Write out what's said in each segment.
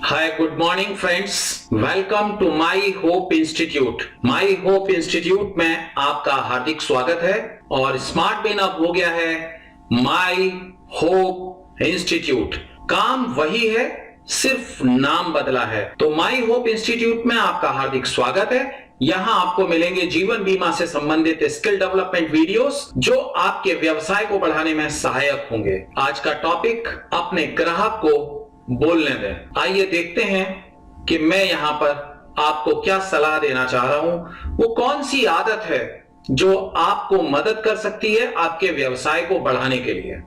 Hi, good morning friends. Welcome to My Hope Institute. My Hope Institute में आपका हार्दिक स्वागत है और स्मार्ट बिन अब हो गया है My Hope Institute। काम वही है, सिर्फ नाम बदला है। तो My Hope Institute में आपका हार्दिक स्वागत है। यहाँ आपको मिलेंगे जीवन बीमा से संबंधित स्किल डेवलपमेंट वीडियोस जो आपके व्यवसाय को बढ़ाने में सहायक होंगे। आज का टॉपिक अपने ग्राहक को बोलने दें। आइए देखते हैं कि मैं यहां पर आपको क्या सलाह देना चाह रहा हूं। वो कौन सी आदत है जो आपको मदद कर सकती है आपके व्यवसाय को बढ़ाने के लिए।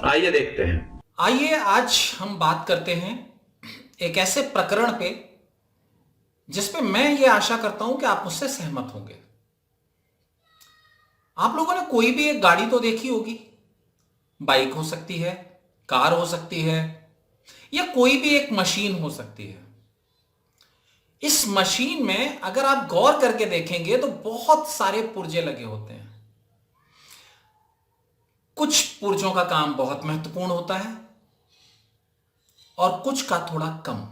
आइए देखते हैं। आइए आज हम बात करते हैं एक ऐसे प्रकरण पे जिसपे मैं ये आशा करता हूं कि आप मुझसे सहमत होंगे। आप लोगों ने कोई भी एक गाड़ी तो देखी होगी। बाइक हो सकती है, कार हो सकती है, या कोई भी एक मशीन हो सकती है। इस मशीन में अगर आप गौर करके देखेंगे तो बहुत सारे पुर्जे लगे होते हैं। कुछ पुर्जों का काम बहुत महत्वपूर्ण होता है और कुछ का थोड़ा कम।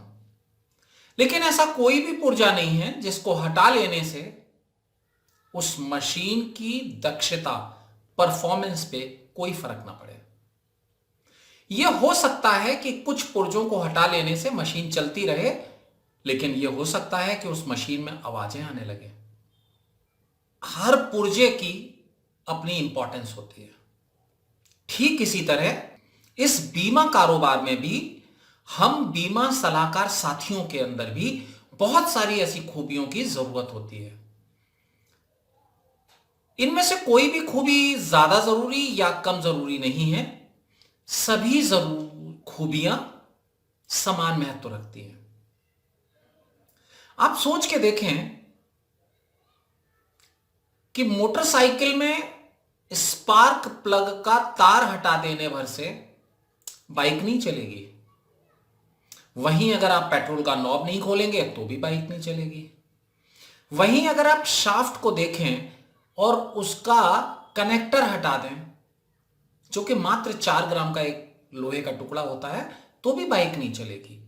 लेकिन ऐसा कोई भी पुर्जा नहीं है जिसको हटा लेने से उस मशीन की दक्षता, परफॉर्मेंस पे कोई फर्क ना पड़े। यह हो सकता है कि कुछ पुर्जों को हटा लेने से मशीन चलती रहे, लेकिन यह हो सकता है कि उस मशीन में आवाजें आने लगे। हर पुर्जे की अपनी इंपॉर्टेंस होती है। ठीक इसी तरह इस बीमा कारोबार में भी हम बीमा सलाहकार साथियों के अंदर भी बहुत सारी ऐसी खूबियों की जरूरत होती है। इनमें से कोई भी खूबी ज्यादा जरूरी या कम जरूरी नहीं है। सभी खूबियां समान महत्व रखती हैं। आप सोच के देखें कि मोटरसाइकिल में स्पार्क प्लग का तार हटा देने भर से बाइक नहीं चलेगी। वहीं अगर आप पेट्रोल का नॉब नहीं खोलेंगे तो भी बाइक नहीं चलेगी। वहीं अगर आप शाफ्ट को देखें और उसका कनेक्टर हटा दें, जो कि मात्र 4 ग्राम का एक लोहे का टुकड़ा होता है, तो भी बाइक नहीं चलेगी।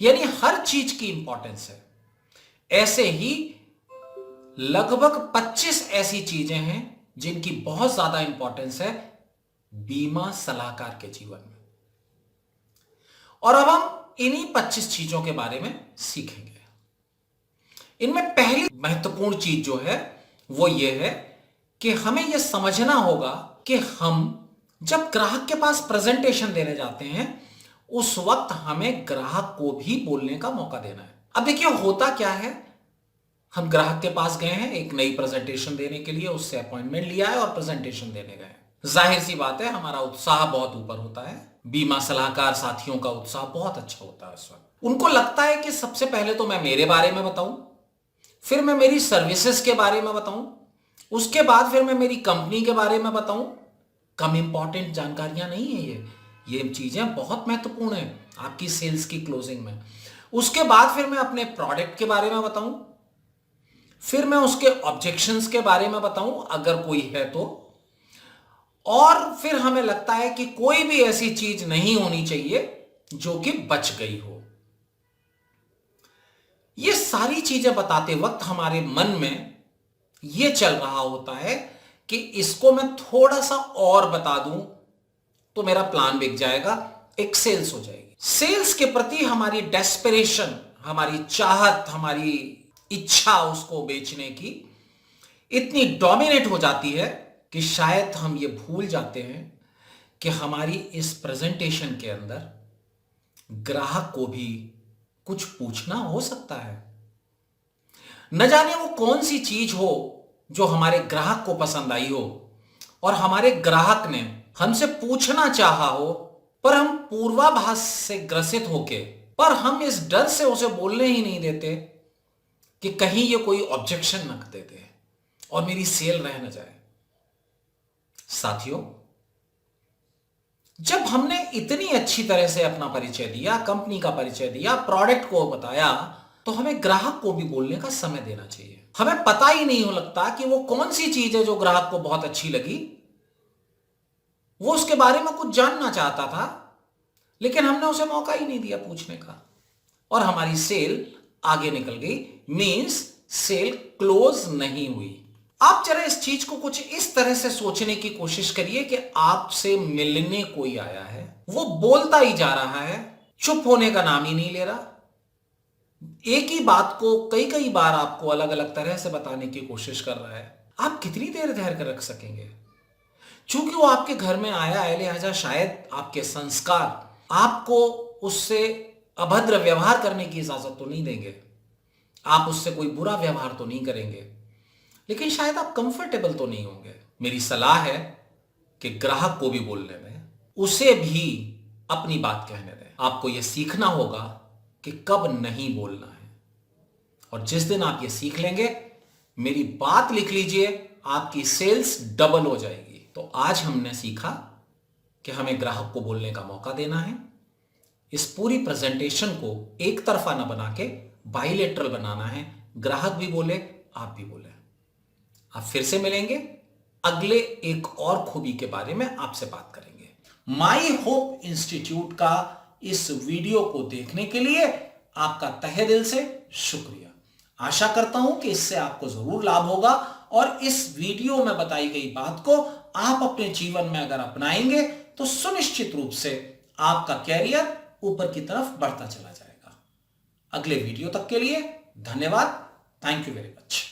यानी हर चीज की इंपॉर्टेंस है। ऐसे ही लगभग 25 ऐसी चीजें हैं जिनकी बहुत ज्यादा इंपॉर्टेंस है बीमा सलाहकार के जीवन में। और अब हम इन्हीं 25 चीजों के बारे में सीखेंगे। इनमें पहली महत्वपूर्ण चीज जो है वो ये है कि हमें यह समझना होगा कि हम जब ग्राहक के पास प्रेजेंटेशन देने जाते हैं उस वक्त हमें ग्राहक को भी बोलने का मौका देना है। अब देखिए होता क्या है, हम ग्राहक के पास गए हैं एक नई प्रेजेंटेशन देने के लिए, उससे अपॉइंटमेंट लिया है और प्रेजेंटेशन देने गए। जाहिर सी बात है हमारा उत्साह बहुत ऊपर होता है। बीमा सलाहकार साथियों का उत्साह बहुत अच्छा होता है। इस वक्त उनको लगता है कि सबसे पहले तो मैं मेरे बारे में बताऊं, फिर मैं मेरी सर्विसेज के बारे में बताऊं, उसके बाद फिर मैं मेरी कंपनी के बारे में बताऊं। कम इंपॉर्टेंट जानकारियां नहीं है ये चीजें बहुत महत्वपूर्ण है आपकी सेल्स की क्लोजिंग में। उसके बाद फिर मैं अपने प्रोडक्ट के बारे में बताऊं, फिर मैं उसके ऑब्जेक्शंस के बारे में बताऊं अगर कोई है तो, और फिर हमें लगता है कि कोई भी ऐसी चीज नहीं होनी चाहिए जो कि बच गई हो। ये सारी चीजें बताते वक्त हमारे मन में यह चल रहा होता है कि इसको मैं थोड़ा सा और बता दूं तो मेरा प्लान बिक जाएगा, एक सेल्स हो जाएगी। सेल्स के प्रति हमारी डेस्परेशन, हमारी चाहत, हमारी इच्छा उसको बेचने की इतनी डोमिनेट हो जाती है कि शायद हम ये भूल जाते हैं कि हमारी इस प्रेजेंटेशन के अंदर ग्राहक को भी कुछ पूछना हो सकता है। न जाने वो कौन सी चीज हो जो हमारे ग्राहक को पसंद आई हो और हमारे ग्राहक ने हमसे पूछना चाहा हो, पर हम पूर्वाभास से ग्रसित होके, पर हम इस डर से उसे बोलने ही नहीं देते कि कहीं ये कोई ऑब्जेक्शन न दे दे और मेरी सेल रह न जाए। साथियों, जब हमने इतनी अच्छी तरह से अपना परिचय दिया, कंपनी का परिचय दिया, प्रोडक्ट को बताया, तो हमें ग्राहक को भी बोलने का समय देना चाहिए। हमें पता ही नहीं हो लगता कि वो कौन सी चीज है जो ग्राहक को बहुत अच्छी लगी। वो उसके बारे में कुछ जानना चाहता था, लेकिन हमने उसे मौका ही नहीं दिया पूछने का। और हमारी सेल आगे निकल गई, मींस सेल क्लोज नहीं हुई। आप जरा इस चीज को कुछ इस तरह से सोचने की कोशिश करिए कि आपसे मिलने कोई आया है, वो बोलता ही जा रहा है, चुप होने का नाम ही नहीं ले रहा, एक ही बात को कई कई बार आपको अलग अलग तरह से बताने की कोशिश कर रहा है। आप कितनी देर धैर्य कर रख सकेंगे? चूंकि वो आपके घर में आया है, लिहाजा शायद आपके संस्कार आपको उससे अभद्र व्यवहार करने की इजाजत तो नहीं देंगे, आप उससे कोई बुरा व्यवहार तो नहीं करेंगे, लेकिन शायद आप कंफर्टेबल तो नहीं होंगे। मेरी सलाह है कि ग्राहक को भी बोलने में, उसे भी अपनी बात कहने दें। आपको यह सीखना होगा कि कब नहीं बोलना है, और जिस दिन आप ये सीख लेंगे, मेरी बात लिख लीजिए, आपकी सेल्स डबल हो जाएगी। तो आज हमने सीखा कि हमें ग्राहक को बोलने का मौका देना है। इस पूरी प्रेजेंटेशन को एक तरफा ना बना के बाइलेटरल बनाना है, ग्राहक भी बोले, आप भी बोले। आप फिर से मिलेंगे, अगले एक और खूबी के बारे में आपसे बात करेंगे। माई होप इंस्टीट्यूट का इस वीडियो को देखने के लिए आपका तहे दिल से शुक्रिया। आशा करता हूं कि इससे आपको जरूर लाभ होगा, और इस वीडियो में बताई गई बात को आप अपने जीवन में अगर अपनाएंगे तो सुनिश्चित रूप से आपका कैरियर ऊपर की तरफ बढ़ता चला जाएगा। अगले वीडियो तक के लिए धन्यवाद। Thank you very much.